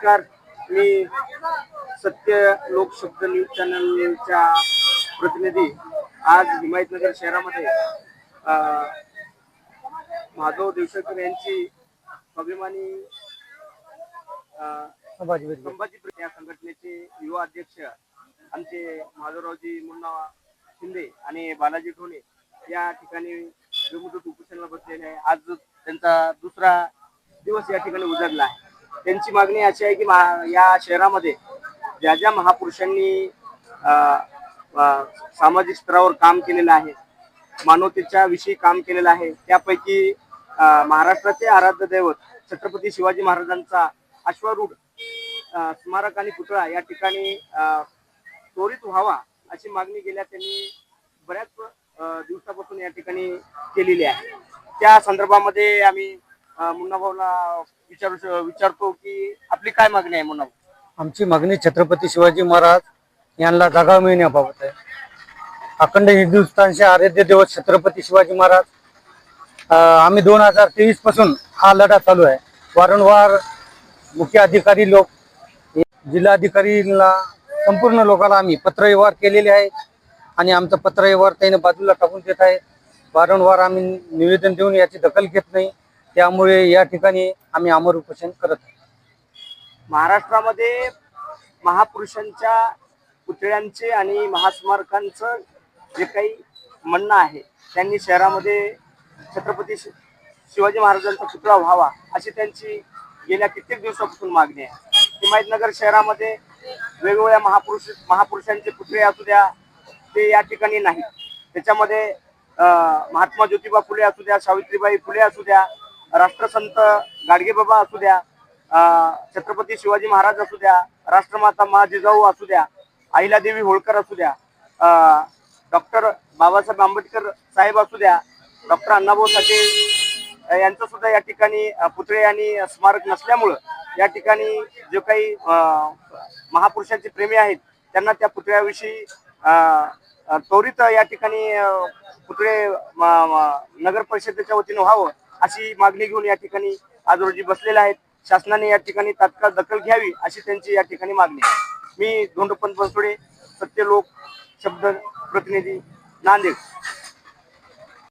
नमस्कार. मी सत्य लोक शब्द न्यूज चॅनलच्या प्रतिनिधी आज हिमायतनगर शहरामध्ये माधव देवशेकर यांची अभिमानी संभाजी या संघटनेचे युवा अध्यक्ष आमचे माधवरावजी मुन्ना शिंदे आणि बालाजी ठोणे या ठिकाणी बेमुदत उपोषणाला बसलेले आहे. आज त्यांचा दुसरा दिवस या ठिकाणी उजाडला आहे. त्यांची मागणी अशी आहे की या शहरामध्ये ज्या ज्या महापुरुषांनी सामाजिक स्तरावर काम केलेलं आहे, मानवतेच्या विषयी काम केलेलं आहे, त्यापैकी महाराष्ट्राचे आराध्य दैवत छत्रपती शिवाजी महाराजांचा अश्वारूढ स्मारक आणि पुतळा या ठिकाणी त्वरित व्हावा अशी मागणी गेल्या त्यांनी बऱ्याच दिवसापासून या ठिकाणी केलेली आहे. त्या संदर्भामध्ये आम्ही मुन्ना भाऊला विचारतो की आपली काय मागणी आहे. मुन्ना भाऊ, आमची मागणी छत्रपती शिवाजी महाराज यांना जागा मिळण्याबाबत आहे. अखंड हिंदुस्थानचे आराध्य दैवत छत्रपती शिवाजी महाराज, आम्ही 2023 पासून हा लढा चालू आहे. वारंवार मुख्य अधिकारी लोक, जिल्हाधिकारीला, संपूर्ण लोकांना आम्ही पत्रव्यवहार केलेले आहे आणि आमचं पत्रव्यवहार त्याने बाजूला टाकून देत आहे. वारंवार आम्ही निवेदन देऊन याची दखल घेत नाही. त्यामुळे या ठिकाणी आम्ही अमर उपोषण करत आहोत. महाराष्ट्रामध्ये महापुरुषांच्या पुतळ्यांचे आणि महास्मारकांचं जे काही म्हणणं आहे, त्यांनी शहरामध्ये छत्रपती शिवाजी महाराजांचा पुतळा व्हावा अशी त्यांची गेल्या कित्येक दिवसापासून मागणी आहे. हिमायतनगर शहरामध्ये वेगवेगळ्या महापुरुषांचे पुतळे असू द्या, ते या ठिकाणी नाहीत. त्याच्यामध्ये महात्मा ज्योतिबा फुले असू द्या, सावित्रीबाई फुले असू द्या, राष्ट्रसंत गाडगेबाबा असू द्या, छत्रपती शिवाजी महाराज असू द्या, राष्ट्रमाता मा जिजाऊ असू द्या, अहिल्यादेवी होळकर असू द्या, डॉक्टर बाबासाहेब आंबेडकर साहेब असू द्या, डॉक्टर अण्णाभाऊ साठे यांचं सुद्धा या ठिकाणी पुतळे आणि स्मारक नसल्यामुळं या ठिकाणी जे काही महापुरुषांचे प्रेमी आहेत त्यांना त्या पुतळ्याविषयी त्वरित या ठिकाणी पुतळे नगर परिषदेच्या वतीने व्हावं अशी मागणी घेऊन या ठिकाणी आज रोजी बसलेले आहेत. शासनाने या ठिकाणी तात्काळ दखल घ्यावी अशी त्यांची या ठिकाणी मागणी आहे. मी धोंडोपंत बनसोडे, सत्य लोक शब्द प्रतिनिधी, नांदेड.